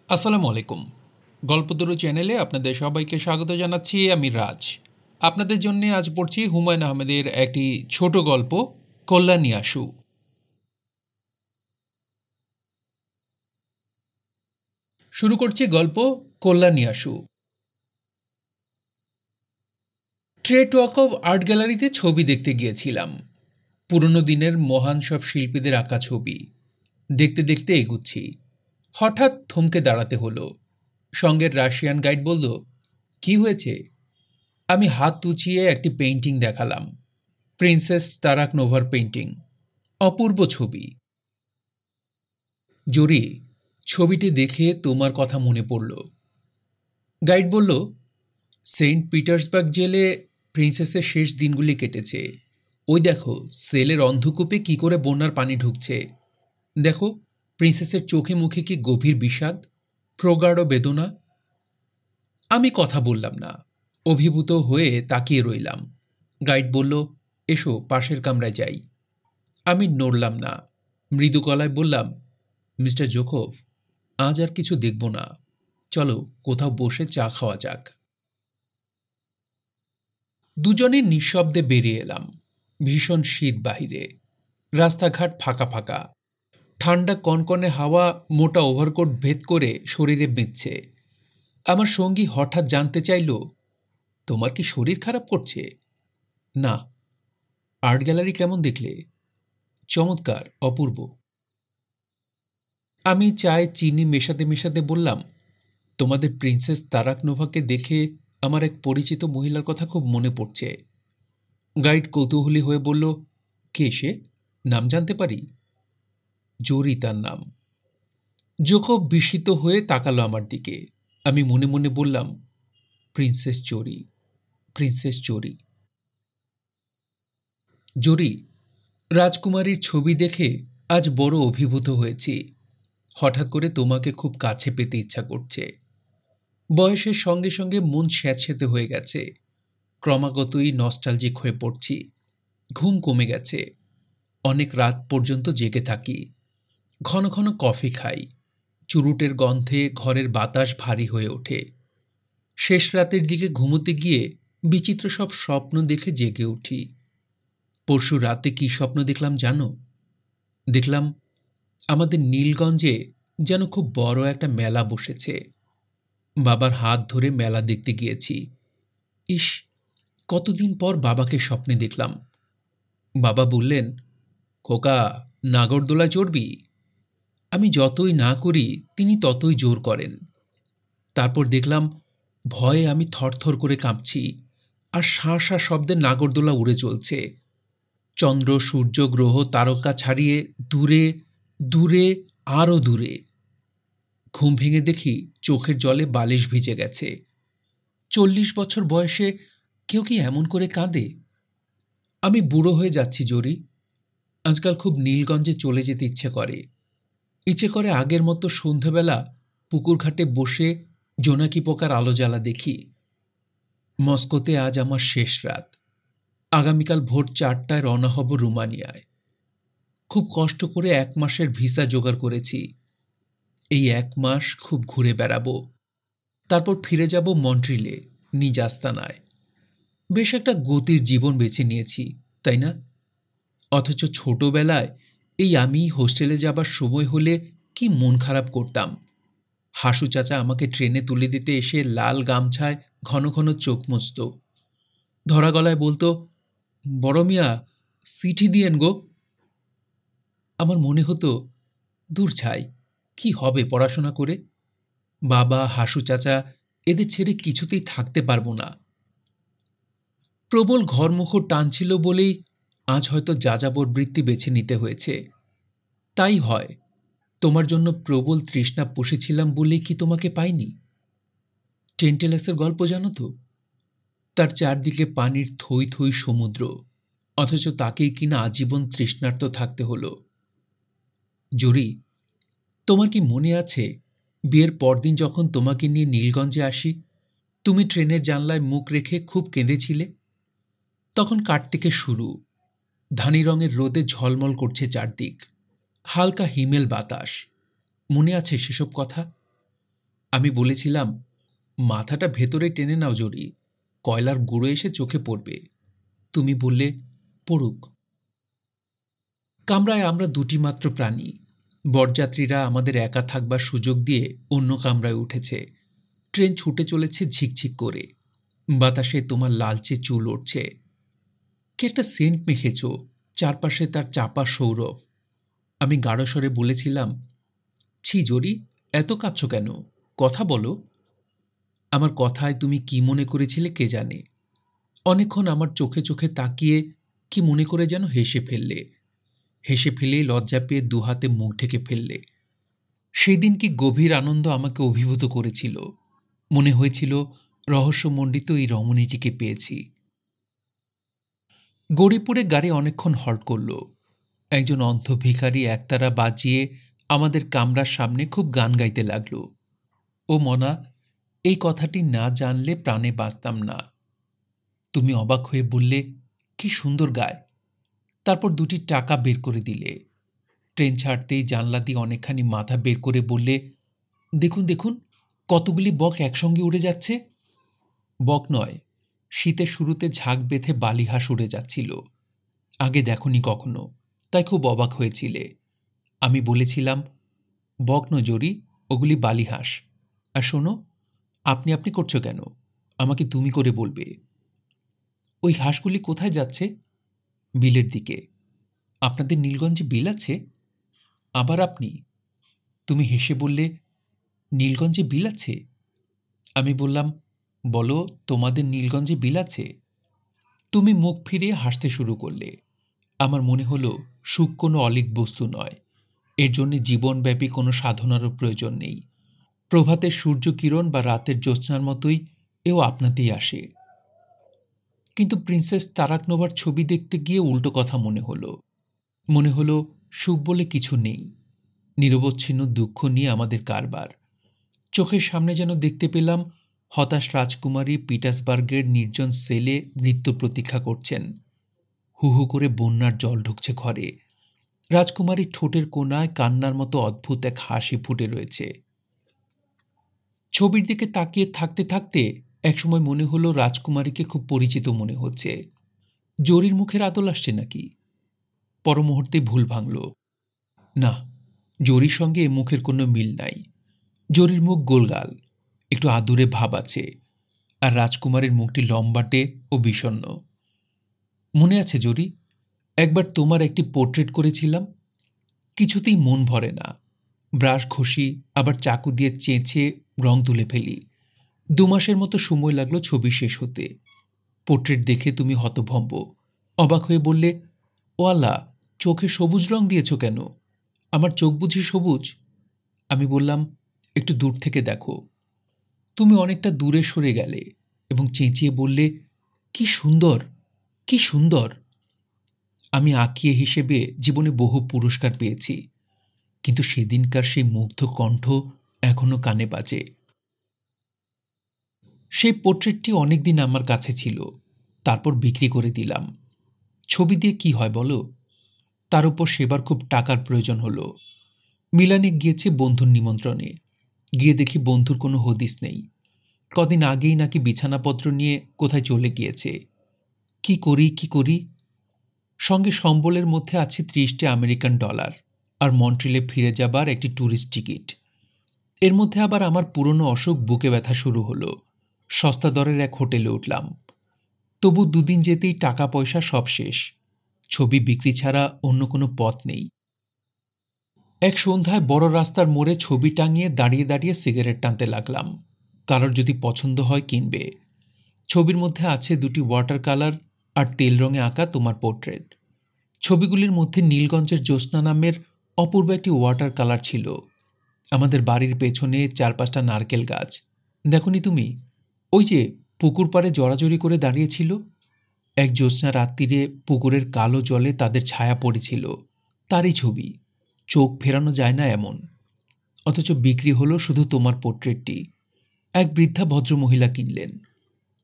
আসসালামু আলাইকুম। গল্পতরু চ্যানেলে আপনাদের সবাইকে স্বাগত জানাচ্ছি। আমি রাজ। আপনাদের জন্য আজ পড়ছি হুমায়ুন আহমেদের একটি ছোট গল্প, কল্যাণী আশু। শুরু করছি গল্প কল্যাণী আশু। ট্রেড ওয়াক অফ আর্ট গ্যালারিতে ছবি দেখতে গিয়েছিলাম। পুরনো দিনের মহান সব শিল্পীদের আঁকা ছবি দেখতে দেখতে এগুচ্ছি। হঠাৎ থমকে দাঁড়াতে হলো। সঙ্গের রাশিয়ান গাইড বলল, কি হয়েছে? আমি হাত উঁচিয়ে একটি পেইন্টিং দেখালাম। Princess তারাকনোভার painting. অপূর্ব ছবি। জরি, ছবিটি দেখে তোমার কথা মনে পড়ল। গাইড বলল, সেন্ট পিটার্সবার্গ জেলে প্রিন্সেসের শেষ দিনগুলি কেটেছে। ওই দেখো, সেলের অন্ধকূপে কি করে বন্যার পানি ঢুকছে। দেখো, প্রিন্সেসের চোখে মুখে কি গভীর বিষাদ, প্রগাঢ় বেদনা। আমি কথা বললাম না, অভিভূত হয়ে তাকিয়ে রইলাম। গাইড বলল, এসো পাশের কামরায় যাই। আমি নড়লাম না। মৃদু গলায় বললাম, মিস্টার জোকোভ, আজ আর কিছু দেখব না। চলো কোথাও বসে চা খাওয়া যাক। দুজনে নিঃশব্দে বেরিয়ে এলাম। ভীষণ শীত বাহিরে। রাস্তাঘাট ফাঁকা ফাঁকা। ঠান্ডা কনকনে হাওয়া মোটা ওভারকোট ভেদ করে শরীরে বিঁধছে। আমার সঙ্গী হঠাৎ জানতে চাইল, তোমার কি শরীর খারাপ করছে? না। আর্ট গ্যালারি কেমন দেখলে? চমৎকার, অপূর্ব। আমি চায়ে চিনি মেশাতে মেশাতে বললাম, তোমাদের প্রিন্সেস তারাকনোভাকে দেখে আমার এক পরিচিত মহিলার কথা খুব মনে পড়ছে। গাইড কৌতূহলী হয়ে বলল, কে সে? নাম জানতে পারি? জরি তার নাম। জোকব বিস্মিত হয়ে তাকালো আমার দিকে। আমি মনে মনে বললাম, প্রিন্সেস জরি, প্রিন্সেস জরি। জরি, রাজকুমারীর ছবি দেখে আজ বড় অভিভূত হয়েছি। হঠাৎ করে তোমাকে খুব কাছে পেতে ইচ্ছা করছে। বয়সের সঙ্গে সঙ্গে মন স্যাঁতস্যাঁতে হয়ে গেছে। ক্রমাগতই নস্টালজিক হয়ে পড়ছি। ঘুম কমে গেছে। অনেক রাত পর্যন্ত জেগে থাকি। ঘন ঘন কফি খাই। চুরুটের গন্ধে ঘরের বাতাস ভারী হয়ে ওঠে। শেষ রাতের দিকে ঘুমোতে গিয়ে বিচিত্র সব স্বপ্ন দেখে জেগে উঠি। পরশু রাতে কি স্বপ্ন দেখলাম জানো? দেখলাম আমাদের নীলগঞ্জে যেন খুব বড় একটা মেলা বসেছে। বাবার হাত ধরে মেলা দেখতে গিয়েছি। ইস, কতদিন পর বাবাকে স্বপ্নে দেখলাম। বাবা বললেন, খোকা, নাগরদোলায় চড়বি? আমি যতই না করি তিনি ততই জোর করেন। তারপর দেখলাম ভয়ে আমি থরথর করে কাঁপছি, আর শাঁ শাঁ শব্দে নাগরদোলা উড়ে চলছে। চন্দ্র সূর্য গ্রহ তারকা ছাড়িয়ে দূরে দূরে আরও দূরে। ঘুম ভেঙে দেখি চোখের জলে বালিশ ভিজে গেছে। 40 বছর বয়সে কেউ কি এমন করে কাঁদে? আমি বুড়ো হয়ে যাচ্ছি জরি। আজকাল খুব নীলগঞ্জে চলে যেতে ইচ্ছে করে। ইচ্ছে করে আগের মতো সন্ধ্যাবেলা পুকুর ঘাটে বসে জোনাকি পোকার আলো জ্বালা দেখি। মস্কোতে আজ আমার শেষ রাত। আগামীকাল ভোর 4টায় রওনা হব রুমানিয়ায়। খুব কষ্ট করে 1 মাসের ভিসা জোগাড় করেছি। এই 1 মাস খুব ঘুরে বেড়াবো। তারপর ফিরে যাব মন্ট্রিলে, নিজ আস্তানায়। বেশ একটা গতির জীবন বেছে নিয়েছি, তাই না? অথচ ছোটবেলায় এই আমি হোস্টেলে যাবার সময় হলে কি মন খারাপ করতাম। হাসু চাচা আমাকে ট্রেনে তুলে দিতে এসে লাল গামছায় ঘন ঘন চোখ মুছত। ধরা গলায় বলতো, বড় মিয়া, চিঠি দিয়েন গো। আমার মনে হতো, দূর ছাই, কি হবে পড়াশোনা করে? বাবা, হাসু চাচা, এদের ছেড়ে কিছুতেই থাকতে পারবো না। প্রবল ঘরমুখর টান ছিল বলেই আজ হয়তো যাযাবর বৃত্তি বেছে নিতে হয়েছে। তাই হয়, তোমার জন্য প্রবল তৃষ্ণা পুষেছিলাম বলেই কি তোমাকে পাইনি? টেন্টেলাসের গল্প জানো তো? তার চারদিকে পানির থই থই সমুদ্র, অথচ তাকেই কিনা আজীবন তৃষ্ণার্ত থাকতে হলো। জরি, তোমার কি মনে আছে বিয়ের পরদিন যখন তোমাকে নিয়ে নীলগঞ্জে আসি, তুমি ট্রেনের জানলায় মুখ রেখে খুব কেঁদেছিলে? তখন কার্তিকে শুরু। ধানি রঙের রোদে ঝলমল করছে চারদিক। হালকা হিমেল বাতাস। মনে আছে সেসব কথা? আমি বলেছিলাম, মাথাটা ভেতরে টেনে নাও জরি, কয়লার গুঁড়ো এসে চোখে পড়বে। তুমি বললে, পড়ুক। কামরায় আমরা দুটি মাত্র প্রাণী। বরযাত্রীরা আমাদের একা থাকবার সুযোগ দিয়ে অন্য কামরায় উঠেছে। ট্রেন ছুটে চলেছে ঝিকঝিক করে। বাতাসে তোমার লালচে চুল উঠছে। কে একটা সেন্ট মেখেছ, চারপাশে তার চাপা সৌরভ। আমি গাঢ়স্বরে বলেছিলাম, ছি জরি, এত কাঁদছ কেন? কথা বলো। আমার কথায় তুমি কি মনে করেছিলে কে জানে। অনেকক্ষণ আমার চোখে চোখে তাকিয়ে কি মনে করে যেন হেসে ফেললে। হেসে ফেলেই লজ্জা পেয়ে দুহাতে মুখ ঢেকে ফেললে। সেদিন কি গভীর আনন্দ আমাকে অভিভূত করেছিল। মনে হয়েছিল রহস্যমণ্ডিত এই রমণীটিকে পেয়েছি। গৌরীপুরে গাড়ি অনেকক্ষণ হল্ট করল। একজন অন্ধ ভিখারি একতারা বাজিয়ে আমাদের কামরার সামনে খুব গান গাইতে লাগল। ও মনা, এই কথাটি না জানলে প্রাণে বাঁচতাম না। তুমি অবাক হয়ে বললে, কি সুন্দর গায়। তারপর দুটি টাকা বের করে দিলে। ট্রেন ছাড়তেই জানলা দিয়ে অনেকখানি মাথা বের করে বললে, দেখুন দেখুন, কতগুলি বক একসঙ্গে উড়ে যাচ্ছে। বক নয়, শীতের শুরুতে ঝাঁক বেঁধে বালিহাঁস উড়ে যাচ্ছিল। আগে দেখনি কখনো, তাই খুব অবাক হয়েছিলে। আমি বলেছিলাম, বক নজরি, ওগুলি বালিহাঁস। আর শোনো, আপনি আপনি করছো কেন? আমাকে তুমি করে বলবে। ওই হাঁসগুলি কোথায় যাচ্ছে? বিলের দিকে। আপনাদের নীলগঞ্জে বিল আছে? আবার আপনি? তুমি হেসে বললে, নীলগঞ্জে বিল আছে? আমি বললাম, বলো, তোমাদের নীলগঞ্জে বিল আছে? তুমি মুখ ফিরিয়ে হাসতে শুরু করলে। আমার মনে হলো সুখ কোনো অলীক বস্তু নয়, এর জন্যে জীবনব্যাপী কোনো সাধনারও প্রয়োজন নেই। প্রভাতের সূর্যকিরণ বা রাতের জ্যোৎস্নার মতোই এও আপনাতেই আসে। কিন্তু প্রিন্সেস তারাকনোভার ছবি দেখতে গিয়ে উল্টো কথা মনে হলো। মনে হলো সুখ বলে কিছু নেই, নিরবচ্ছিন্ন দুঃখ নিয়ে আমাদের কারবার। চোখের সামনে যেন দেখতে পেলাম হতাশ রাজকুমারী পিটার্সবার্গের নির্জন সেলে মৃত্যু প্রতীক্ষা করছেন। হু হু করে বন্যার জল ঢুকছে ঘরে। রাজকুমারীর ঠোঁটের কোণায় কান্নার মতো অদ্ভুত এক হাসি ফুটে রয়েছে। ছবির দিকে তাকিয়ে থাকতে থাকতে একসময় মনে হলো রাজকুমারীকে খুব পরিচিত মনে হচ্ছে। জরির মুখের আদল আসছে নাকি? পরমুহূর্তে ভুল ভাঙল। না, জরির সঙ্গে এ মুখের কোনো মিল নাই। জরির মুখ গোলগাল, একটু আদুরে ভাব আছে, আর রাজকুমারের মুখটি লম্বাটে ও বিষণ্ণ। মনে আছে জরি, একবার তোমার একটি পোর্ট্রেট করেছিলাম? কিছুতেই মন ভরে না। ব্রাশ ঘষি, আবার চাকু দিয়ে চেঁচে রং তুলে ফেলি। 2 মাসের মতো সময় লাগলো ছবি শেষ হতে। পোর্ট্রেট দেখে তুমি হতভম্ব, অবাক হয়ে বললে, ও আল্লাহ, চোখে সবুজ রং দিয়েছ কেন? আমার চোখ বুঝি সবুজ? আমি বললাম, একটু দূর থেকে দেখো। তুমি অনেকটা দূরে সরে গেলে এবং চেঁচিয়ে বললে, কি সুন্দর, কি সুন্দর। আমি আঁকিয়ে হিসেবে জীবনে বহু পুরস্কার পেয়েছি, কিন্তু সেদিনকার সেই মুগ্ধ কণ্ঠ এখনো কানে বাজে। সেই পোর্ট্রেটটি অনেকদিন আমার কাছে ছিল, তারপর বিক্রি করে দিলাম। ছবি দিয়ে কি হয় বলো? তার উপর সেবার খুব টাকার প্রয়োজন হলো। মিলানে গিয়েছে বন্ধুর নিমন্ত্রণে। গিয়ে দেখি বন্ধুর কোনো হদিস নেই। কদিন আগেই নাকি বিছানাপত্র নিয়ে কোথায় চলে গিয়েছে। কি করি কি করি? সঙ্গে সম্বলের মধ্যে আছে 30টি আমেরিকান ডলার আর মন্ট্রিলে ফিরে যাবার একটি ট্যুরিস্ট টিকিট। এর মধ্যে আবার আমার পুরনো অসুখ, বুকে ব্যথা শুরু হলো। সস্তা দরের এক হোটেলে উঠলাম। তবু 2 দিন যেতেই টাকা পয়সা সব শেষ। ছবি বিক্রি ছাড়া অন্য কোনো পথ নেই। এক সন্ধ্যায় বড় রাস্তার মোড়ে ছবি টাঙিয়ে দাঁড়িয়ে দাঁড়িয়ে সিগারেট টানতে লাগলাম। কারোর যদি পছন্দ হয় কিনবে। ছবির মধ্যে আছে 2টি ওয়াটার কালার আর তেল রঙে আঁকা তোমার পোর্ট্রেট। ছবিগুলির মধ্যে নীলগঞ্জের জ্যোৎস্না নামের অপূর্ব একটি ওয়াটার কালার ছিল। আমাদের বাড়ির পেছনে 4-5টা নারকেল গাছ। দেখনি তুমি? ওই যে পুকুর পাড়ে জড়াজড়ি করে দাঁড়িয়েছিল। এক জ্যোৎস্না রাত্রিরে পুকুরের কালো জলে তাদের ছায়া পড়েছিল। তারই ছবি। চোখ ফেরানো যায় না এমন। অথচ বিক্রি হলো শুধু তোমার পোর্ট্রেটটি। এক বৃদ্ধা ভদ্রমহিলা কিনলেন।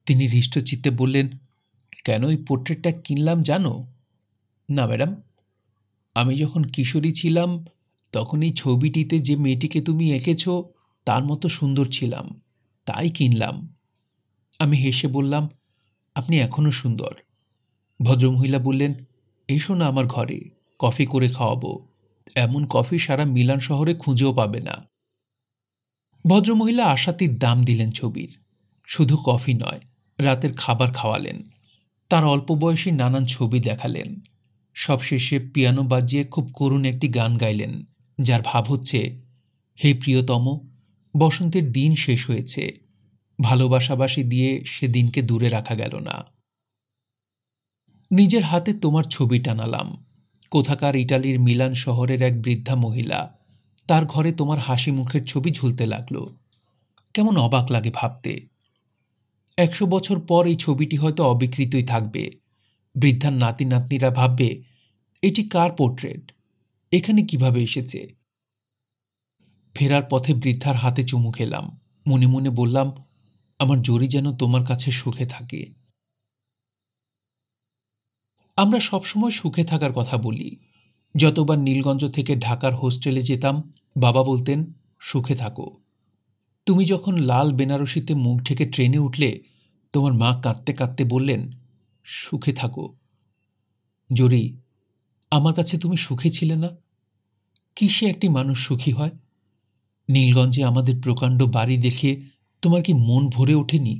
তিনি হৃষ্টচিত্তে বললেন, কেন এই পোর্ট্রেটটা কিনলাম জানো? না ম্যাডাম, আমি যখন কিশোরী ছিলাম তখন এই ছবিটিতে যে মেয়েটিকে তুমি এঁকেছ তার মতো সুন্দর ছিলাম, তাই কিনলাম। আমি হেসে বললাম, আপনি এখনও সুন্দর। ভদ্রমহিলা বললেন, এসো না আমার ঘরে, কফি করে খাওয়াবো। এমন কফি সারা মিলান শহরে খুঁজেও পাবে না। ভদ্রমহিলা আশাতীত দাম দিলেন ছবির। শুধু কফি নয়, রাতের খাবার খাওয়ালেন। তার অল্প বয়সী নানান ছবি দেখালেন। সবশেষে পিয়ানো বাজিয়ে খুব করুণ একটি গান গাইলেন, যার ভাব হচ্ছে, হে প্রিয়তম, বসন্তের দিন শেষ হয়েছে, ভালোবাসাবাসি দিয়ে সে দিনকে দূরে রাখা গেল না। নিজের হাতে তোমার ছবি টানালাম। কোথাকার ইটালির মিলান শহরের এক বৃদ্ধা মহিলা, তার ঘরে তোমার হাসি মুখের ছবি ঝুলতে লাগলো। কেমন অবাক লাগে ভাবতে। 100 বছর পর এই ছবিটি হয়তো অবিকৃতই থাকবে। বৃদ্ধার নাতি নাতনিরা ভাববে, এটি কার পোর্ট্রেট, এখানে কিভাবে এসেছে। ফেরার পথে বৃদ্ধার হাতে চুমু খেলাম। মনে মনে বললাম, আমার জরি যেন তোমার কাছে সুখে থাকে। আমরা সবসময় সুখে থাকার কথা বলি। যতবার নীলগঞ্জ থেকে ঢাকার হোস্টেলে যেতাম, বাবা বলতেন, সুখে থাকো। তুমি যখন লাল বেনারসিতে মুখ ঢেকে ট্রেনে উঠলে, তোমার মা কাঁদতে কাঁদতে বললেন, সুখে থাকো। জরি, আমার কাছে তুমি সুখে ছিলে না? কিসে একটি মানুষ সুখী হয়? নীলগঞ্জে আমাদের প্রকাণ্ড বাড়ি দেখে তোমার কি মন ভরে ওঠেনি?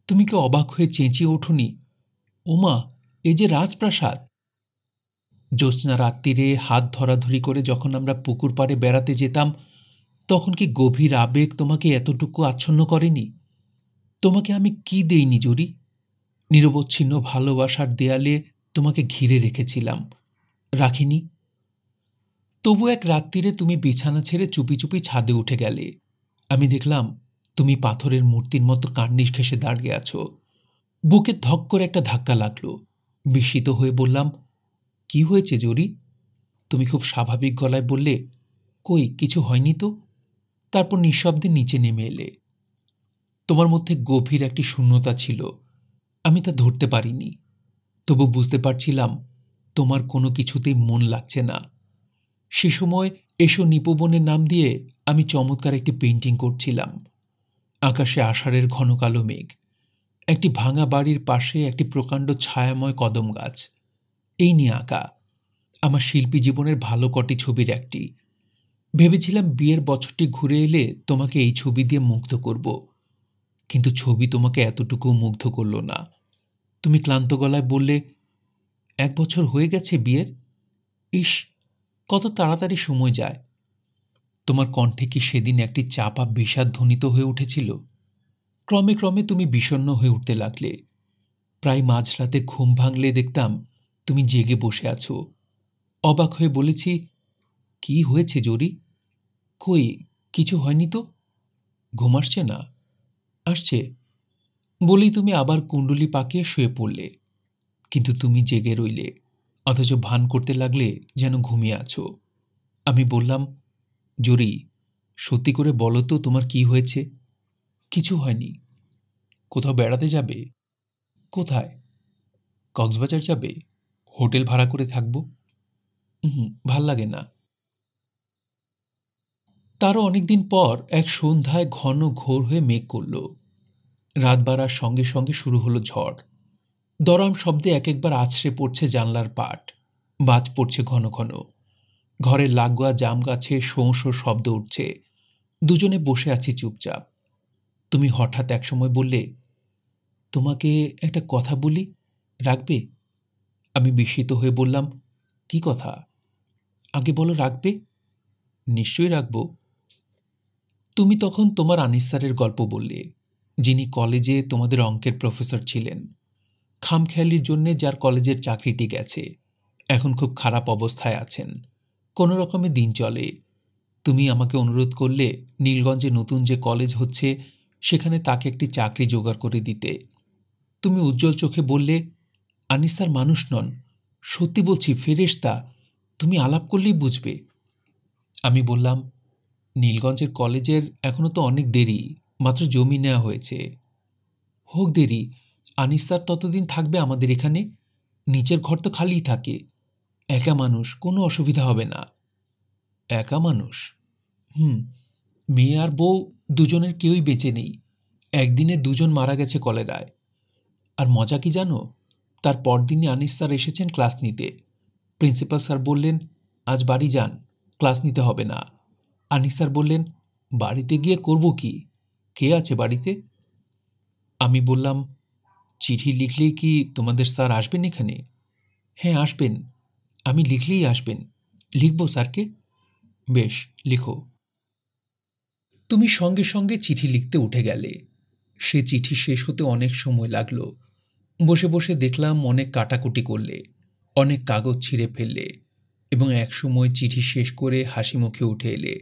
তুমি কি অবাক হয়ে চেঁচিয়ে ওঠোনি, ওমা, এ যে রাজপ্রাসাদ! জ্যোৎস্না রাত্রিরে হাত ধরাধরি করে যখন আমরা পুকুর পাড়ে বেড়াতে যেতাম, তখন কি গভীর আবেগ তোমাকে এতটুকু আচ্ছন্ন করেনি? তোমাকে আমি কি দেইনি জরি? নিরবচ্ছিন্ন ভালোবাসার দেয়ালে তোমাকে ঘিরে রেখেছিলাম, রাখিনি? তবু এক রাত্রিরে তুমি বিছানা ছেড়ে চুপি চুপি ছাদে উঠে গেলে। আমি দেখলাম তুমি পাথরের মূর্তির মতো কার্নিশ ঘেঁষে দাঁড়িয়ে আছো। বুকে ধক করে একটা ধাক্কা লাগলো। বিস্মিত হয়ে বললাম, কি হয়েছে জরি? তুমি খুব স্বাভাবিক গলায় বললে, কই কিছু হয়নি তো। তারপর নিঃশব্দে নিচে নেমে এলে। তোমার মধ্যে গভীর একটি শূন্যতা ছিল, আমি তা ধরতে পারিনি। তবু বুঝতে পারছিলাম তোমার কোনো কিছুতেই মন লাগছে না। সে সময় এসো নিপবনের নাম দিয়ে আমি চমৎকার একটি পেইন্টিং করছিলাম। আকাশে আষাঢ়ের ঘন কালো মেঘ, একটি ভাঙা বাড়ির পাশে একটি প্রকাণ্ড ছায়াময় কদম গাছ, এই নিয়ে আঁকা। আমার শিল্পী জীবনের ভালো কটি ছবির একটি। ভেবেছিলাম বিয়ের বছরটি ঘুরে এলে তোমাকে এই ছবি দিয়ে মুগ্ধ করব, কিন্তু ছবি তোমাকে এতটুকু মুগ্ধ করল না। তুমি ক্লান্ত গলায় বললে, 1 বছর হয়ে গেছে বিয়ের? ইস, কত তাড়াতাড়ি সময় যায়। তোমার কণ্ঠে কি সেদিন একটি চাপা বিষাদ ধ্বনিত হয়ে উঠেছিল? ক্রমে ক্রমে তুমি বিষণ্ণ হয়ে উঠতে লাগলে। প্রায় মাঝরাতে ঘুম ভাঙলে দেখতাম তুমি জেগে বসে আছো। অবাক হয়ে বলেছি, কি হয়েছে জরি? কই কিছু হয়নি তো। ঘুম আসছে না? আসছে বলেই তুমি আবার কুণ্ডলি পাকিয়ে শুয়ে পড়লে। কিন্তু তুমি জেগে রইলে, অথচ ভান করতে লাগলে যেন ঘুমিয়ে আছো। আমি বললাম, জরি, সত্যি করে বলো তো তোমার কি হয়েছে? কিছু হয়নি। কোথাও বেড়াতে যাবে? কোথায়? কক্সবাজার যাবে? হোটেল ভাড়া করে থাকবো? ভাল লাগে না। তারও অনেকদিন পর এক সন্ধ্যায় ঘন ঘোর হয়ে মেঘ করল। রাত বাড়ার সঙ্গে সঙ্গে শুরু হলো ঝড়। দরাম শব্দে এক একবার আছড়ে পড়ছে জানলার পাট। বাজ পড়ছে ঘন ঘন। ঘরের লাগোয়া জাম গাছে শোঁ শোঁ শব্দ উঠছে। দুজনে বসে আছি চুপচাপ। তুমি হঠাৎ একসময় বললে, তোমাকে একটা কথা বলি, রাখবে? আমি বিস্মিত হয়ে বললাম, কি কথা? আগে বলো, রাখবে? নিশ্চয়ই রাখব। তুমি তখন তোমার আনিস স্যারের গল্প বললে, যিনি কলেজে তোমাদের অঙ্কের প্রফেসর ছিলেন। খামখেয়ালির জন্যে যার কলেজের চাকরিটি গেছে, এখন খুব খারাপ অবস্থায় আছেন। কোনো রকমে দিন চলে। তুমি আমাকে অনুরোধ করলে নীলগঞ্জে নতুন যে কলেজ হচ্ছে সেখানে তাকে একটি চাকরি জোগাড় করে দিতে। তুমি উজ্জ্বল চোখে বললে, আনিস স্যার মানুষ নন, সত্যি বলছি ফেরেশতা, তুমি আলাপ করলেই বুঝবে। আমি বললাম, নীলগঞ্জের কলেজের এখনো তো অনেক দেরি, মাত্র জমি নেওয়া হয়েছে। হোক দেরি, আনিস স্যার ততদিন থাকবে আমাদের এখানে। নিচের ঘর তো খালিই থাকে। একা মানুষ, কোনো অসুবিধা হবে না। একা মানুষ? হুম। মেয়ে আর বউ দুজনের কেউই বেঁচে নেই। একদিনে দুজন মারা গেছে কলেরায়। আর মজা কি জানো, তার পরদিনই আনিস স্যার এসেছেন ক্লাস নিতে। প্রিন্সিপাল স্যার বললেন, আজ বাড়ি যান, ক্লাস নিতে হবে না। আনিস স্যার বললেন, বাড়িতে গিয়ে করব কি, কে আছে বাড়িতে? আমি বললাম, চিঠি লিখলেই কি তোমাদের স্যার আসবেন এখানে? হ্যাঁ আসবেন, আমি লিখলেই আসবেন। লিখব স্যারকে? বেশ, লিখো। তুমি সঙ্গে সঙ্গে চিঠি লিখতে উঠে গেলে। সে চিঠি শেষ হতে অনেক সময় লাগলো। বসে বসে দেখলাম অনেক কাটাকুটি করলে, অনেক কাগজ ছিঁড়ে ফেললে, এবং একসময় চিঠি শেষ করে হাসি মুখে উঠে এলে।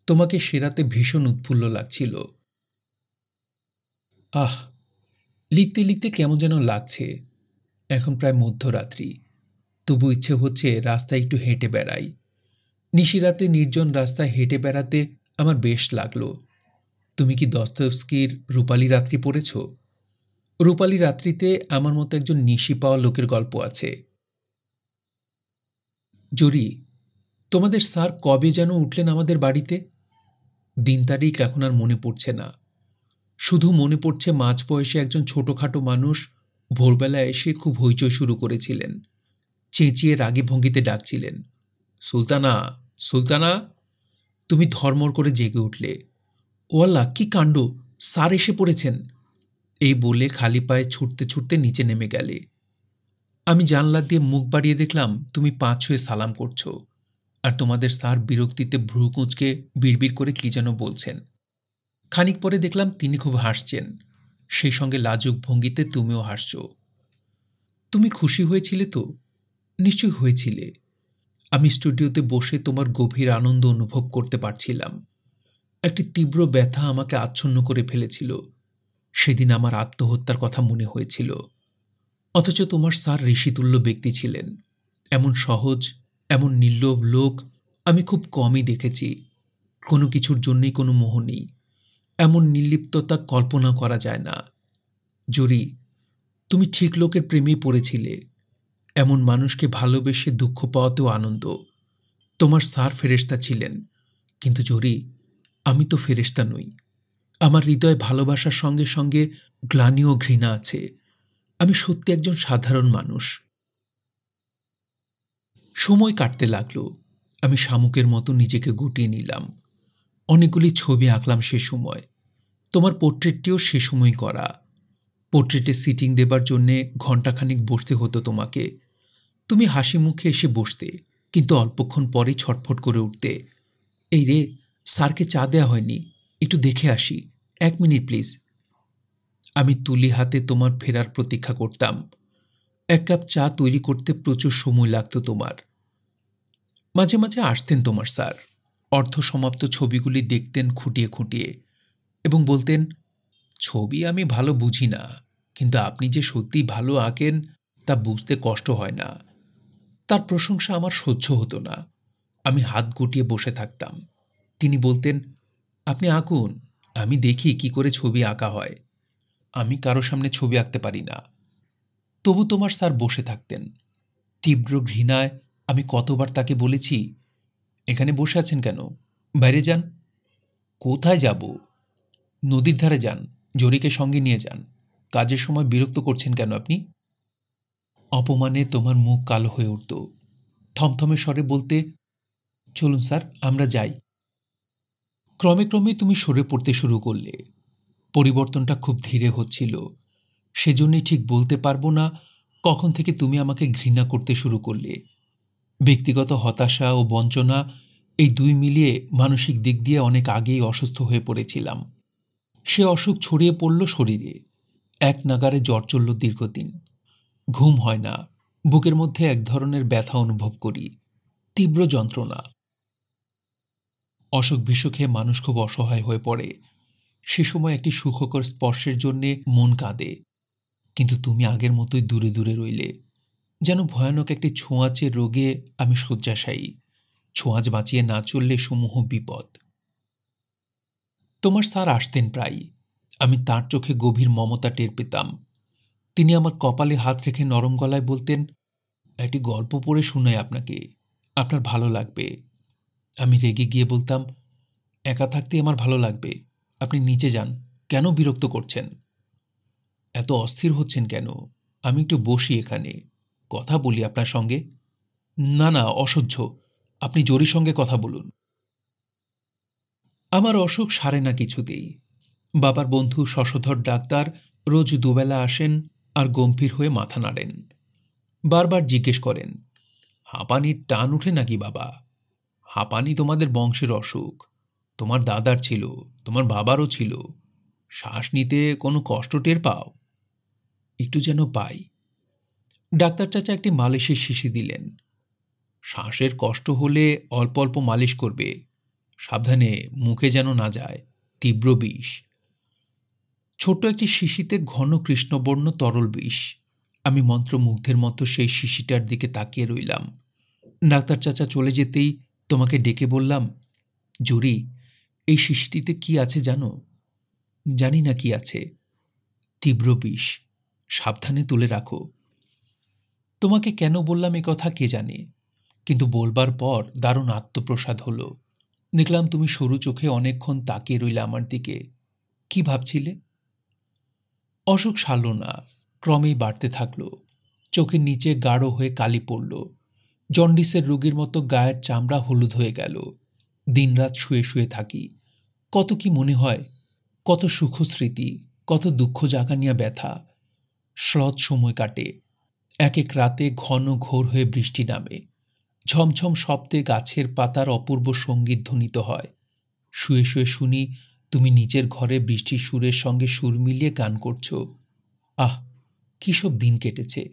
তোমাকে সেরাতে ভীষণ উৎফুল্ল লাগছিল। আহ, লিখতে লিখতে কেমন যেন লাগছে। এখন প্রায় মধ্যরাত্রি, তবু ইচ্ছে হচ্ছে রাস্তায় একটু হেঁটে বেড়াই। নিশিরাতে নির্জন রাস্তায় হেঁটে বেড়াতে আমার বেশ লাগলো। তুমি কি দস্তয়েভস্কির রূপালী রাত্রি পড়েছ? রূপালী রাত্রিতে আমার মতো একজন নিশি পাওয়া লোকের গল্প আছে। জরি, তোমাদের স্যার কবে যেন উঠলেন আমাদের বাড়িতে? দিন তারিখ এখন আর মনে পড়ছে না। শুধু মনে পড়ছে মাঝ বয়সে একজন ছোটোখাটো মানুষ ভোরবেলা এসে খুব হইচই শুরু করেছিলেন। চেঁচিয়ে রাগী ভঙ্গিতে ডাকছিলেন, সুলতানা, সুলতানা। তুমি ধর্মর করে জেগে উঠলে। ওয়াল্লাহ, কি কাণ্ড, স্যার এসে পড়েছেন! এই বলে খালি পায়ে ছুটতে ছুটতে নিচে নেমে গেলে। আমি জানলা দিয়ে মুখ বাড়িয়ে দেখলাম তুমি পা ছুঁয়ে সালাম করছো, আর তোমাদের স্যার বিরক্তিতে ভ্রু কুঁচকে বিড়বিড় করে কি যেন বলছেন। খানিক পরে দেখলাম তিনি খুব হাসছেন, সেই সঙ্গে লাজুক ভঙ্গিতে তুমিও হাসছ। তুমি খুশি হয়েছিলে তো? নিশ্চয়ই হয়েছিলে। আমি স্টুডিওতে বসে তোমার গভীর আনন্দ অনুভব করতে পারছিলাম। একটি তীব্র ব্যথা আমাকে আচ্ছন্ন করে ফেলেছিল। সেদিন আমার আত্মহত্যার কথা মনে হয়েছিল। অথচ তোমার স্যার ঋষিতুল্য ব্যক্তি ছিলেন। এমন সহজ, এমন নির্লোভ লোক আমি খুব কমই দেখেছি। কোনো কিছুর জন্যই কোনো মোহ নেই, এমন নির্লিপ্ততা কল্পনা করা যায় না। জরি, তুমি ঠিক লোকের প্রেমেই পড়েছিলে। এমন মানুষকে ভালোবেসে দুঃখ পাওয়াতেও আনন্দ। তোমার স্যার ফেরেশতা ছিলেন, কিন্তু জরি, আমি তো ফেরেশতা নই। আমার হৃদয়ে ভালোবাসার সঙ্গে সঙ্গে গ্লানি ও ঘৃণা আছে। আমি সত্যি একজন সাধারণ মানুষ। সময় কাটতে লাগলো। আমি শামুকের মতো নিজেকে গুটিয়ে নিলাম। অনেকগুলি ছবি আঁকলাম সে সময়। তোমার পোর্ট্রেটটিও সে সময় করা। পোর্ট্রেটে সিটিং দেবার জন্যে ঘণ্টাখানিক বসতে হতো তোমাকে। তুমি হাসি মুখে এসে বসতে, কিন্তু অল্পক্ষণ পরেই ছটফট করে উঠতে। এই রে, স্যারকে চা দেয়া হয়নি, একটু দেখে আসি, 1 মিনিট প্লিজ। আমি তুলি হাতে তোমার ফেরার প্রতীক্ষা করতাম। 1 কাপ চা তৈরি করতে প্রচুর সময় লাগতো তোমার। মাঝে মাঝে আসতেন তোমার স্যার। অর্ধসমাপ্ত ছবিগুলি দেখতেন খুঁটিয়ে খুঁটিয়ে, এবং বলতেন, ছবি আমি ভালো বুঝি না, কিন্তু আপনি যে সত্যি ভালো আঁকেন তা বুঝতে কষ্ট হয় না। তার প্রশংসা আমার সহ্য হতো না। আমি হাত গুটিয়ে বসে থাকতাম। তিনি বলতেন, আপনি আঁকুন, আমি দেখি কি করে ছবি আঁকা হয়। আমি কারো সামনে ছবি আঁকতে পারি না। তবু তোমার স্যার বসে থাকতেন। তীব্র ঘৃণায় আমি কতবার তাকে বলেছি, এখানে বসে আছেন কেন, বাইরে যান। কোথায় যাব? নদীর ধারে যান, জরিকে সঙ্গে নিয়ে যান। কাজের সময় বিরক্ত করছেন কেন আপনি? অপমানে তোমার মুখ কালো হয়ে উঠত। থমথমে স্বরে বলতে, চলুন স্যার, আমরা যাই। ক্রমে ক্রমে তুমি সরে পড়তে শুরু করলে। পরিবর্তনটা খুব ধীরে হচ্ছিল। সেজন্যই ঠিক বলতে পারবো না কখন থেকে তুমি আমাকে ঘৃণা করতে শুরু করলে। ব্যক্তিগত হতাশা ও বঞ্চনা, এই দুই মিলিয়ে মানসিক দিক দিয়ে অনেক আগেই অসুস্থ হয়ে পড়েছিলাম। সে অসুখ ছড়িয়ে পড়ল শরীরে। এক নাগারে জ্বর চলল দীর্ঘদিন। ঘুম হয় না। বুকের মধ্যে এক ধরনের ব্যথা অনুভব করি, তীব্র যন্ত্রণা। অসুখ বিসুখে মানুষ খুব অসহায় হয়ে পড়ে। সে সময় একটি সুখকর স্পর্শের জন্যে মন কাঁদে। কিন্তু তুমি আগের মতোই দূরে দূরে রইলে। যেন ভয়ানক একটি ছোঁয়াচে রোগে আমি শয্যাশায়ী। ছোঁয়াচ বাঁচিয়ে না চললে সমূহ বিপদ। তোমার স্যার আসতেন প্রায়। আমি তার চোখে গভীর মমতা টের পেতাম। তিনি আমার কপালে হাত রেখে নরম গলায় বলতেন, একটি গল্প পড়ে শোনাই আপনাকে, আপনার ভালো লাগবে। আমি রেগে গিয়ে বলতাম, একা থাকতে আমার ভালো লাগবে। আপনি নিচে যান। কেন বিরক্ত করছেন? এত অস্থির হচ্ছেন কেন? আমি একটু বসি এখানে, কথা বলি আপনার সঙ্গে। না না, অসহ্য। আপনি জরির সঙ্গে কথা বলুন। আমার অসুখ সারে না কিছুতেই। বাবার বন্ধু শশধর ডাক্তার রোজ দুবেলা আসেন আর গম্ভীর হয়ে মাথা নাড়েন। বারবার জিজ্ঞেস করেন, হাঁপানির টান উঠে নাকি বাবা? হাঁপানি তোমাদের বংশের অসুখ। তোমার দাদার ছিল, তোমার বাবারও ছিল। শ্বাস নিতে কোনো কষ্ট টের পাও? একটু যেন পাই। ডাক্তার চাচা একটি মালিশের শিশি দিলেন। শ্বাসের কষ্ট হলে অল্প অল্প মালিশ করবে, সাবধানে, মুখে যেন না যায়, তীব্র বিষ। ছোট্ট একটি শিশিতে ঘন কৃষ্ণবর্ণ তরল বিষ। আমি মন্ত্রমুগ্ধের মতো সেই শিশিটার দিকে তাকিয়ে রইলাম। ডাক্তার চাচা চলে যেতেই তোমাকে ডেকে বললাম, জুরি, এই শিশিটিতে কি আছে জানো? জানি না কি আছে। তীব্র বিষ, সাবধানে তুলে রাখো। তোমাকে কেন বললাম এ কথা কে জানে, কিন্তু বলবার পর দারুণ আত্মপ্রসাদ হলো। দেখলাম তুমি সরু চোখে অনেকক্ষণ তাকিয়ে রইলে আমার দিকে। কি ভাবছিলে? অসুখ সারল না, ক্রমেই বাড়তে থাকলো। চোখের নিচে গাঢ় হয়ে কালি পড়ল। জন্ডিসের রোগীর মতো গায়ের চামড়া হলুদ হয়ে গেল। দিনরাত শুয়ে শুয়ে থাকি। কত কি মনে হয়, কত সুখস্মৃতি, কত দুঃখ জাগানিয়া ব্যথা। শ্লথ সময় কাটে। এক এক রাতে ঘন ঘোর হয়ে বৃষ্টি নামে। ঝমঝম শব্দে গাছের পাতার অপূর্ব সঙ্গীত ধ্বনিত হয়। শুয়ে শুয়ে শুনি তুমি নিচের ঘরে বৃষ্টির সুরের সঙ্গে সুর মিলিয়ে গান করছো। আহ, কী সব দিন কেটেছে।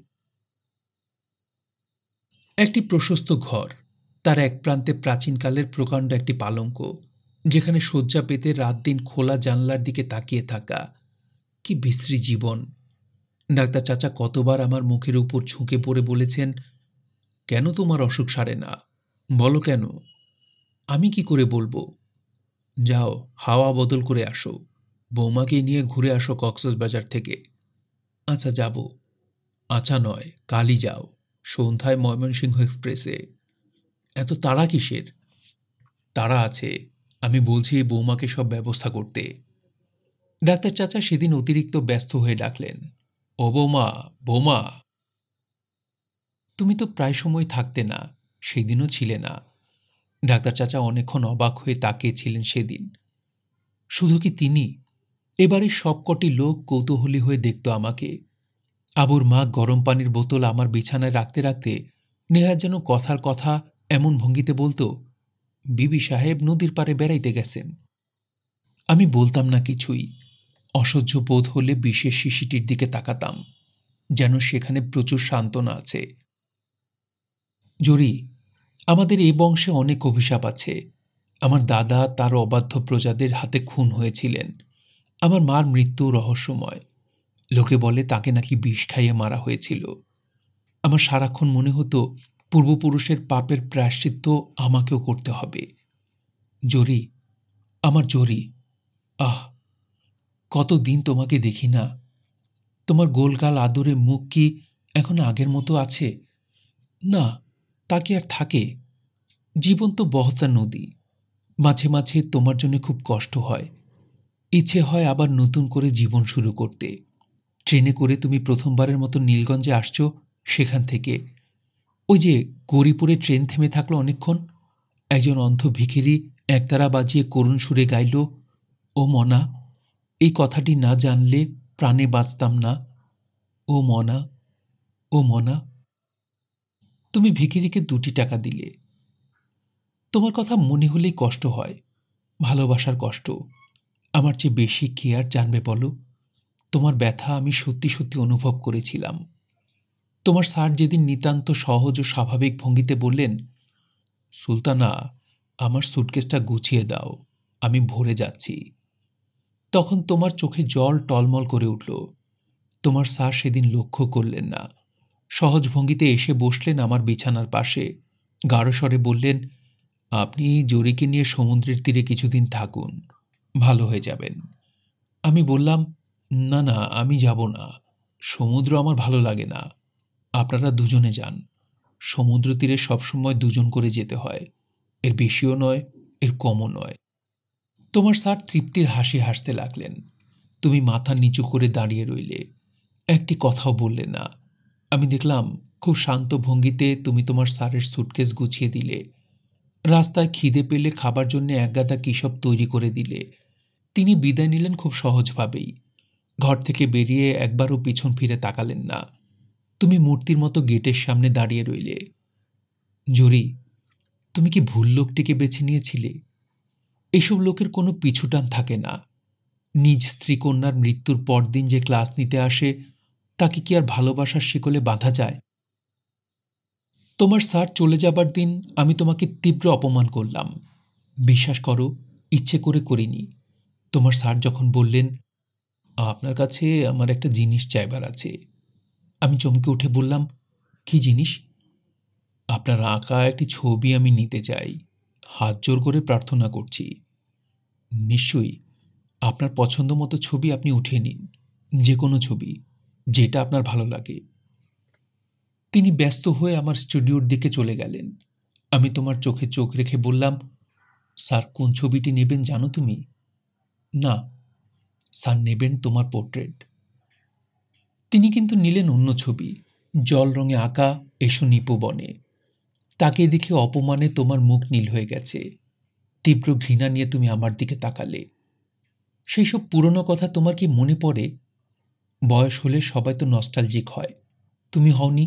একটি প্রশস্ত ঘর, তার এক প্রান্তে প্রাচীনকালের প্রকাণ্ড একটি পালঙ্ক, যেখানে শয্যা পেতে রাত দিন খোলা জানলার দিকে তাকিয়ে থাকা। কি বিশ্রী জীবন! ডাক্তার চাচা কতবার আমার মুখের উপর ঝুঁকে পড়ে বলেছেন, কেন তোমার অসুখ সারে না, বলো কেন? আমি কি করে বলবো? যাও, হাওয়া বদল করে আসো, বৌমাকে নিয়ে ঘুরে আসো কক্সবাজার থেকে। আচ্ছা, যাব। আচ্ছা নয়, কালই যাও, সন্ধ্যায় ময়মনসিংহ এক্সপ্রেসে। এত তাড়া কিসের? তাড়া আছে, আমি বলছি বৌমাকে সব ব্যবস্থা করতে। ডাক্তার চাচা সেদিন অতিরিক্ত ব্যস্ত হয়ে ডাকলেন, ও বৌমা, বৌমা। তুমি তো প্রায় সময় থাকতে না, সেদিনও ছিলে না। ডাক্তার চাচা অনেকক্ষণ অবাক হয়ে তাকিয়েছিলেন সেদিন। শুধু কি তিনি, এবারে সবকটি লোক কৌতূহলী হয়ে দেখত আমাকে। আবুর মা গরম পানির বোতল আমার বিছানায় রাখতে রাখতে নেহাত যেন কথার কথা এমন ভঙ্গিতে বলতো, বিবি সাহেব নদীর পাড়ে বেড়াইতে গেছেন। আমি বলতাম না কিছুই। অসহ্য বোধ হলে বিশেষ শিশিটির দিকে তাকাতাম, যেন সেখানে প্রচুর সান্ত্বনা আছে। জরি, আমাদের এ বংশে অনেক অভিশাপ আছে। আমার দাদা তার অবাধ্য প্রজাদের হাতে খুন হয়েছিলেন। আমার মার মৃত্যু রহস্যময়। লোকে বলে তাকে নাকি বিষ খাইয়ে মারা হয়েছিল। আমার সারাক্ষণ মনে হতো পূর্বপুরুষের পাপের প্রায়শ্চিত্ত আমাকেও করতে হবে। জরি, আমার জরি, আহ, কতদিন তোমাকে দেখি না। তোমার গোলগাল আদরে মুখ কি এখন আগের মতো আছে? না, তা কি আর থাকে? জীবন তো বহতা নদী। মাঝে মাঝে তোমার জন্য খুব কষ্ট হয়। ইচ্ছে হয় আবার নতুন করে জীবন শুরু করতে। ট্রেনে করে তুমি প্রথমবারের মতো নীলগঞ্জে আসছো, সেখান থেকে ওই যে গৌরীপুরে ট্রেন থেমে থাকলো অনেকক্ষণ, একজন অন্ধ ভিখিরি একতারা বাজিয়ে করুণ সুরে গাইল, ও মনা, এই কথাটি না জানলে প্রাণে বাঁচতাম না। ও মনা, ও মনা। তুমি ভিখিরিকে 2টি টাকা দিলে। তোমার কথা মনে হলেই কষ্ট হয়, ভালোবাসার কষ্ট। আমার চেয়ে বেশি কে আর জানবে বলো? তোমার ব্যথা আমি সত্যি সত্যি অনুভব করেছিলাম। তোমার স্যার যেদিন নিতান্ত সহজ ও স্বাভাবিক ভঙ্গিতে বললেন, সুলতানা, আমার সুটকেসটা গুছিয়ে দাও, আমি ভরে যাচ্ছি, তখন তোমার চোখে জল টলমল করে উঠল। তোমার স্যার সেদিন লক্ষ্য করলেন না। সহজ ভঙ্গিতে এসে বসলেন আমার বিছানার পাশে। গাঢ় স্বরে বললেন, আপনি জরিকে নিয়ে সমুদ্রের তীরে কিছুদিন থাকুন, ভালো হয়ে যাবেন। আমি বললাম, না না, আমি যাব না, সমুদ্র আমার ভালো লাগে না। আপনারা দুজনে যান। সমুদ্র তীরে সবসময় দুজন করে যেতে হয়, এর বেশিও নয়, এর কমও নয়। তোমার স্যার তৃপ্তির হাসি হাসতে লাগলেন। তুমি মাথা নিচু করে দাঁড়িয়ে রইলে, একটি কথাও বললে না। আমি দেখলাম খুব শান্ত ভঙ্গিতে তুমি তোমার স্যারের সুটকেস গুছিয়ে দিলে। রাস্তায় খিদে পেলে খাবার জন্য একগাদা কী সব তৈরি করে দিলে। তিনি বিদায় নিলেন খুব সহজভাবেই। ঘর থেকে বেরিয়ে একবারও পিছন ফিরে তাকালেন না। তুমি মূর্তির মতো গেটের সামনে দাঁড়িয়ে রইলে। জরি, তুমি কি ভুল লোকটিকে বেছে নিয়েছিলে? এইসব লোকের কোনো পিছুটান থাকে না। নিজ স্ত্রীকন্যার মৃত্যুর পরদিন যে ক্লাস নিতে আসে, তাকে কি আর ভালোবাসার শিকলে বাঁধা যায়? তোমার স্যার চলে যাবার দিন আমি তোমাকে তীব্র অপমান করলাম। বিশ্বাস করো, ইচ্ছে করে করিনি। তোমার স্যার যখন বললেন, আপনার কাছে আমার একটা জিনিস চাইবার আছে, আমি চমকে উঠে বললাম, কি জিনিস? আপনার আঁকা একটি ছবি আমি নিতে চাই। হাত জোর করে প্রার্থনা করছি। নিশ্চয়ই, আপনার পছন্দ মতো ছবি আপনি উঠিয়ে নিন, যে কোনো ছবি, যেটা আপনার ভালো লাগে। তিনি ব্যস্ত হয়ে আমার স্টুডিওর দিকে চলে গেলেন। আমি তোমার চোখে চোখ রেখে বললাম, স্যার কোন ছবিটি নেবেন জানো তুমি? না, স্যার নেবেন তোমার পোর্ট্রেট। তিনি কিন্তু নিলেন অন্য ছবি, জল রঙে আঁকা এসো নিপবনে। তাকে দেখে অপমানে তোমার মুখ নীল হয়ে গেছে। তীব্র ঘৃণা নিয়ে তুমি আমার দিকে তাকালে। সেই সব পুরনো কথা তোমার কি মনে পড়ে? বয়স হলে সবাই তো নস্টালজিক হয়, তুমি হওনি?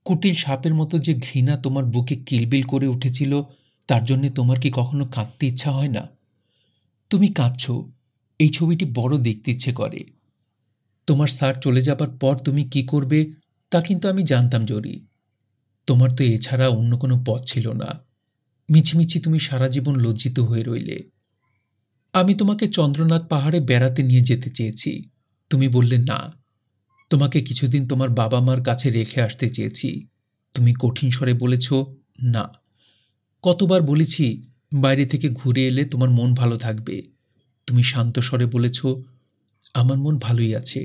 কুটিল সাপের মতো যে ঘৃণা তোমার বুকে কিলবিল করে উঠেছিল, তার জন্যে তোমার কি কখনো কাঁদতে ইচ্ছা হয় না? তুমি কাঁদছ, এই ছবিটি বড় দেখতে ইচ্ছে করে। তোমার স্যার চলে যাবার পর তুমি কি করবে তা কিন্তু আমি জানতাম জরি। তোমার তো এছাড়া অন্য কোনো পথ ছিল না। মিছিমিছি তুমি সারা জীবন লজ্জিত হয়ে রইলে। আমি তোমাকে চন্দ্রনাথ পাহাড়ে বেড়াতে নিয়ে যেতে চেয়েছি, তুমি বললে না। তোমাকে কিছুদিন তোমার বাবা মার কাছে রেখে আসতে চেয়েছি, তুমি কঠিন স্বরে বলেছ না। কতবার বলেছি বাইরে থেকে ঘুরে এলে তোমার মন ভালো থাকবে, তুমি শান্ত স্বরে বলেছ আমার মন ভালোই আছে।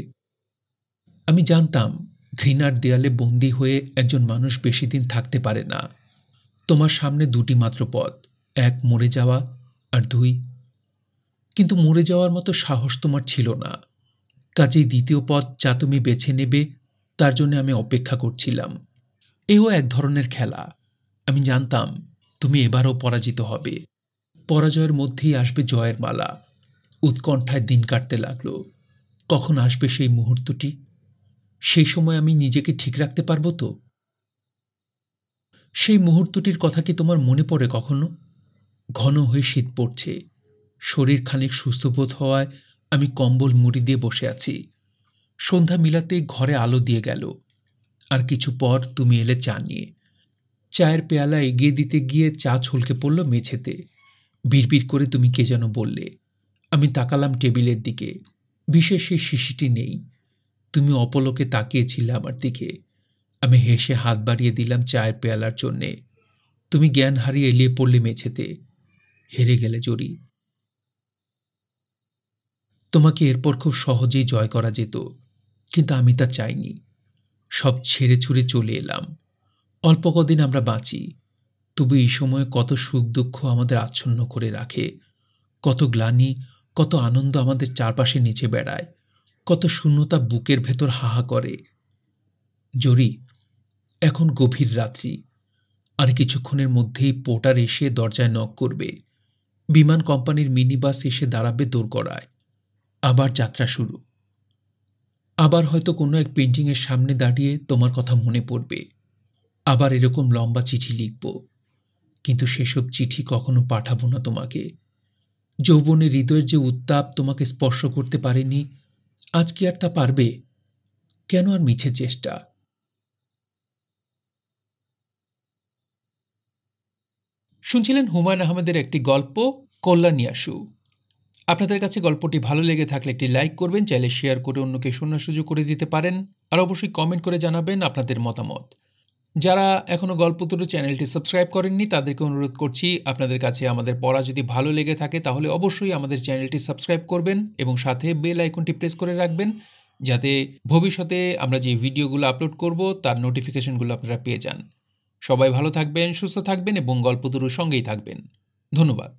আমি জানতাম ঘৃণার দেয়ালে বন্দী হয়ে একজন মানুষ বেশি দিন থাকতে পারে না। তোমার সামনে দুটি মাত্র পথ, এক মরে যাওয়া, আর দুই, কিন্তু মরে যাওয়ার মতো সাহস তোমার ছিল না। কাজেই দ্বিতীয় পথ যা তুমি বেছে নেবে তার জন্য আমি অপেক্ষা করছিলাম। এও এক ধরনের খেলা। আমি জানতাম তুমি এবারও পরাজিত হবে। পরাজয়ের মধ্যেই আসবে জয়ের মালা। উৎকণ্ঠায় দিন কাটতে লাগলো। কখন আসবে সেই মুহূর্তটি? সেই সময় আমি নিজেকে ঠিক রাখতে পারবো তো? সেই মুহূর্তটির কথা কি তোমার মনে পড়ে কখনো? ঘন হয়ে শীত পড়ছে, শরীর খানিক সুস্থ বোধ হওয়ায় আমি কম্বল মুড়ি দিয়ে বসে আছি। সন্ধ্যা মিলাতেই ঘরে আলো দিয়ে গেল। আর কিছু পর তুমি এলে চা নিয়ে। চায়ের পেয়ালা এগিয়ে দিতে গিয়ে চা ছলকে পড়ল মেঝেতে। বিড়বিড় করে তুমি কে যেন বললে। আমি তাকালাম টেবিলের দিকে, বিশেষ সেই শিশিটি নেই। তুমি অপলকে তাকিয়েছিলে আমার দিকে। আমি হেসে হাত বাড়িয়ে দিলাম চায়ের পেয়ালার জন্যে। তুমি জ্ঞান হারিয়ে এলিয়ে পড়লে মেঝেতে। হেরে গেলে জরি। তোমাকে এরপর খুব সহজেই জয় করা যেত, কিন্তু আমি তা চাইনি। সব ছেড়ে ছুড়ে চলে এলাম। অল্প কদিন আমরা বাঁচি, তবু এই সময়ে কত সুখ দুঃখ আমাদের আচ্ছন্ন করে রাখে, কত গ্লানি, কত আনন্দ আমাদের চারপাশে নিচে বেড়ায়, কত শূন্যতা বুকের ভেতর হাহা করে। জরি, এখন গভীর রাত্রি। আর কিছুক্ষণের মধ্যেই পোর্টার এসে দরজায় নক করবে। বিমান কোম্পানির মিনি বাস এসে দাঁড়াবে দোরগোড়ায়। আবার যাত্রা শুরু। আবার হয়তো কোনো এক পেন্টিংয়ের সামনে দাঁড়িয়ে তোমার কথা মনে পড়বে। আবার এরকম লম্বা চিঠি লিখব, কিন্তু সেসব চিঠি কখনো পাঠাবো না তোমাকে। যৌবনে হৃদয়ের যে উত্তাপ তোমাকে স্পর্শ করতে পারেনি, আজ কি আর তা পারবে? কেন আর মিছে চেষ্টা? শুনছিলেন হুমায়ুন আহমেদের একটি গল্প, কল্যাণিয়াসু। আপনাদের কাছে গল্পটি ভালো লেগে থাকলে একটি লাইক করবেন, চাইলে শেয়ার করে অন্যকে শোনার সুযোগ করে দিতে পারেন, আর অবশ্যই কমেন্ট করে জানাবেন আপনাদের মতামত। যারা এখনও গল্পতরু চ্যানেলটি সাবস্ক্রাইব করেননি তাদেরকে অনুরোধ করছি, আপনাদের কাছে আমাদের পড়া যদি ভালো লেগে থাকে তাহলে অবশ্যই আমাদের চ্যানেলটি সাবস্ক্রাইব করবেন এবং সাথে বেল আইকনটি প্রেস করে রাখবেন, যাতে ভবিষ্যতে আমরা যে ভিডিওগুলো আপলোড করব তার নোটিফিকেশনগুলো আপনারা পেয়ে যান। সবাই ভালো থাকবেন, সুস্থ থাকবেন এবং গল্পতরুর সঙ্গেই থাকবেন। ধন্যবাদ।